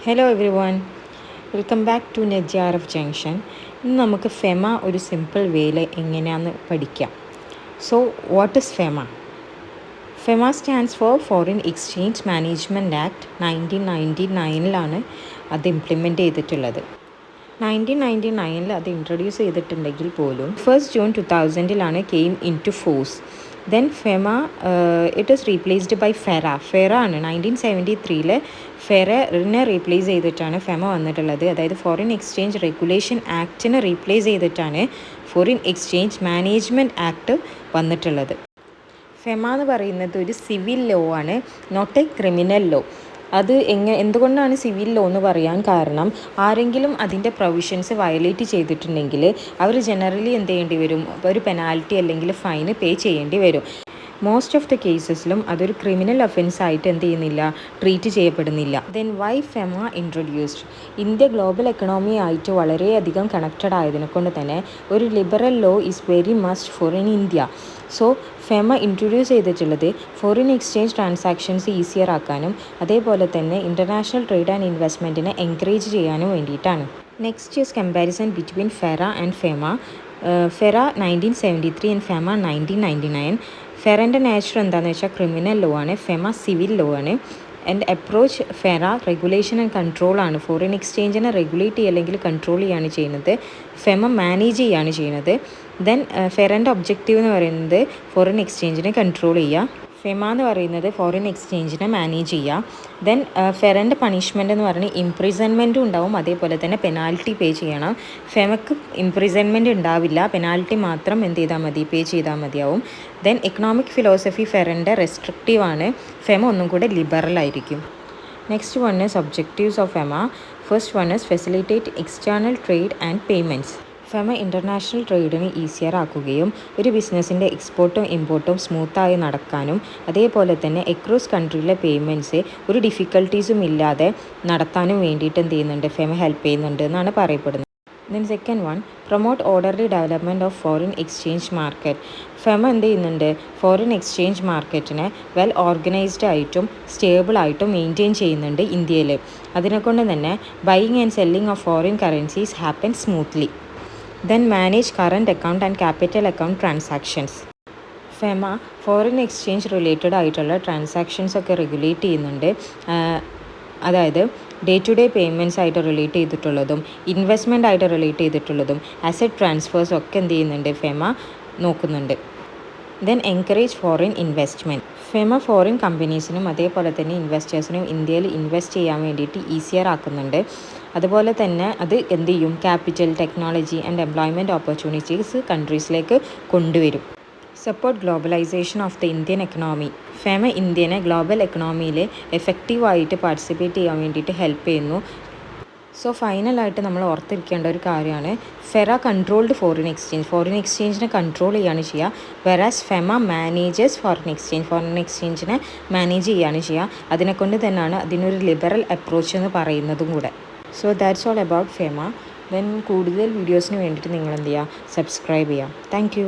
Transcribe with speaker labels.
Speaker 1: Hello everyone, welcome back to net junction. ഇന്ന് നമുക്ക് FEMA ഒരു സിമ്പിൾ വേയിൽ എങ്ങനെയാണെന്ന് പഠിക്കാം. So what is FEMA? FEMA stands for foreign exchange management act. 1999 അത് ഇംപ്ലിമെൻറ്റ് ചെയ്തിട്ടുള്ളത്. 1999 അത് ഇൻട്രൊഡ്യൂസ് ചെയ്തിട്ടുണ്ടെങ്കിൽ പോലും 1st June 2000 came into force. Then FEMA it is replaced by FERA ആണ് 1973 ഫെറനെ റീപ്ലേസ് ചെയ്തിട്ടാണ് ഫെമ വന്നിട്ടുള്ളത്. അതായത് ഫോറിൻ എക്സ്ചേഞ്ച് റെഗുലേഷൻ ആക്ടിനെ റീപ്ലേസ് ചെയ്തിട്ടാണ് ഫോറിൻ എക്സ്ചേഞ്ച് മാനേജ്മെൻറ്റ് ആക്ട് വന്നിട്ടുള്ളത്. ഫെമ എന്ന് പറയുന്നത് ഒരു സിവിൽ ലോ ആണ്, നോട്ട് എ ക്രിമിനൽ ലോ. അത് എന്തുകൊണ്ടാണ് സിവിൽ ലോ എന്ന് പറയാൻ കാരണം, ആരെങ്കിലും അതിൻ്റെ പ്രൊവിഷൻസ് വയലേറ്റ് ചെയ്തിട്ടുണ്ടെങ്കിൽ അവർ ജനറലി എന്ത് ചെയ്യേണ്ടി വരും, ഒരു പെനാൽറ്റി അല്ലെങ്കിൽ ഫൈന് പേ ചെയ്യേണ്ടി വരും. മോസ്റ്റ് ഓഫ് ദ കേസസിലും അതൊരു ക്രിമിനൽ ഒഫൻസ് ആയിട്ട് എന്ത് ചെയ്യുന്നില്ല, ട്രീറ്റ് ചെയ്യപ്പെടുന്നില്ല. Then why FEMA introduced? India global economy ആയിട്ട് വളരെയധികം കണക്റ്റഡ് ആയതിനെ കൊണ്ട് തന്നെ ഒരു liberal law is very must for in India. So FEMA introduce ചെയ്തിട്ടുള്ളത് ഫോറിൻ എക്സ്ചേഞ്ച് ട്രാൻസാക്ഷൻസ് ഈസിയർ ആക്കാനും അതേപോലെ തന്നെ ഇൻ്റർനാഷണൽ ട്രേഡ് ആൻഡ് ഇൻവെസ്റ്റ്മെൻറ്റിനെ എൻകറേജ് ചെയ്യാനും വേണ്ടിയിട്ടാണ്. Next is comparison between FERA and FEMA. FERA 1973 and FEMA 1999. ഫെറൻ്റെ നേച്ചർ എന്താണെന്ന് വെച്ചാൽ ക്രിമിനൽ ലോ ആണ്, ഫെമ സിവിൽ ലോ ആണ്. And approach FERA regulation and control ആണ്, ഫോറിൻ എക്സ്ചേഞ്ചിനെ റെഗുലേറ്റ് ചെയ്യുക അല്ലെങ്കിൽ കൺട്രോൾ ചെയ്യുകയാണ് ചെയ്യുന്നത്. ഫെമ മാനേജ് ചെയ്യുകയാണ് ചെയ്യുന്നത്. ദെൻ ഫെറൻ്റെ ഒബ്ജക്റ്റീവ് എന്ന് പറയുന്നത് ഫോറിൻ എക്സ്ചേഞ്ചിനെ കൺട്രോൾ ചെയ്യുക, ഫെമ എന്ന് പറയുന്നത് ഫോറിൻ എക്സ്ചേഞ്ചിനെ മാനേജ് ചെയ്യുക. ദെൻ ഫെറൻ്റെ പണിഷ്മെൻ്റ് എന്ന് പറഞ്ഞാൽ ഇംപ്രിസൺമെൻറ്റും ഉണ്ടാവും, അതേപോലെ തന്നെ പെനാൽറ്റി പേ ചെയ്യണം. ഫെമക്ക് ഇംപ്രിസൺമെൻറ്റ് ഉണ്ടാവില്ല, പെനാൽറ്റി മാത്രം എന്ത് ചെയ്താൽ മതി, പേ ചെയ്താൽ മതിയാവും. ദെൻ എക്കണോമിക് ഫിലോസഫി ഫെറൻ്റെ റെസ്ട്രിക്റ്റീവ് ആണ്, ഫെമ ഒന്നും കൂടെ ലിബറൽ ആയിരിക്കും. Next one is objectives of FEMA. First one is facilitate external trade and payments. FEMA international ട്രേഡിന് ഈസിയർ ആക്കുകയും ഒരു ബിസിനസ്സിൻ്റെ എക്സ്പോർട്ടും ഇമ്പോർട്ടും സ്മൂത്തായി നടക്കാനും അതേപോലെ തന്നെ അക്രോസ് കൺട്രിയിലെ പേയ്മെൻറ്റ്സ് ഒരു ഡിഫിക്കൽട്ടീസും ഇല്ലാതെ നടത്താനും വേണ്ടിയിട്ട് എന്ത് ചെയ്യുന്നുണ്ട്, ഫെമ ഹെൽപ്പ് ചെയ്യുന്നുണ്ട് എന്നാണ് പറയപ്പെടുന്നത്. Then second one, promote orderly development of foreign exchange market. FEMA എന്ത് ചെയ്യുന്നുണ്ട്, ഫോറിൻ എക്സ്ചേഞ്ച് മാർക്കറ്റിനെ വെൽ ഓർഗനൈസ്ഡ് ആയിട്ടും സ്റ്റേബിൾ ആയിട്ടും മെയിൻറ്റെയിൻ ചെയ്യുന്നുണ്ട് ഇന്ത്യയിൽ. അതിനെക്കൊണ്ട് തന്നെ buying and selling of foreign currencies happen smoothly. Then manage current account and capital account transactions. FEMA foreign exchange related ആയിട്ടുള്ള transactions ഒക്കെ റെഗുലേറ്റ് ചെയ്യുന്നുണ്ട്. അതായത് ഡേ ടു ഡേ പേയ്മെൻറ്റ്സ് ആയിട്ട് റിലേറ്റ് ചെയ്തിട്ടുള്ളതും ഇൻവെസ്റ്റ്മെൻ്റ് ആയിട്ട് റിലേറ്റ് ചെയ്തിട്ടുള്ളതും അസറ്റ് ട്രാൻസ്ഫേഴ്സും ഒക്കെ എന്ത് ചെയ്യുന്നുണ്ട്, ഫെമ നോക്കുന്നുണ്ട്. Then encourage foreign investment. FEMA foreign കമ്പനീസിനും അതേപോലെ തന്നെ ഇൻവെസ്റ്റേഴ്സിനും ഇന്ത്യയിൽ ഇൻവെസ്റ്റ് ചെയ്യാൻ വേണ്ടിയിട്ട് ഈസിയർ ആക്കുന്നുണ്ട്. അതുപോലെ തന്നെ അത് എന്ത് ചെയ്യും, capital, technology and employment opportunities കൺട്രീസിലേക്ക് കൊണ്ടുവരും. Support globalisation of the Indian economy. FEMA ഇന്ത്യനെ ഗ്ലോബൽ എക്കണോമിയിൽ എഫക്റ്റീവായിട്ട് പാർട്ടിസിപ്പേറ്റ് ചെയ്യാൻ വേണ്ടിയിട്ട് ഹെൽപ്പ് ചെയ്യുന്നു. സോ ഫൈനലായിട്ട് നമ്മൾ ഓർത്തിരിക്കേണ്ട ഒരു കാര്യമാണ്, ഫെറ കൺട്രോൾഡ് ഫോറിൻ എക്സ്ചേഞ്ചിനെ കൺട്രോൾ ചെയ്യുകയാണ് ചെയ്യുക. വെറാസ് ഫെമ മാനേജേഴ്സ് ഫോറിൻ എക്സ്ചേഞ്ചിനെ മാനേജ് ചെയ്യുകയാണ് ചെയ്യുക. അതിനെക്കൊണ്ട് തന്നെയാണ് അതിനൊരു ലിബറൽ അപ്രോച്ച് എന്ന് പറയുന്നതും കൂടെ. So that's all about FEMA. Then കൂടുതൽ വീഡിയോസിന് വേണ്ടിയിട്ട് നിങ്ങൾ എന്ത് ചെയ്യുക, സബ്സ്ക്രൈബ് ചെയ്യുക. Thank you.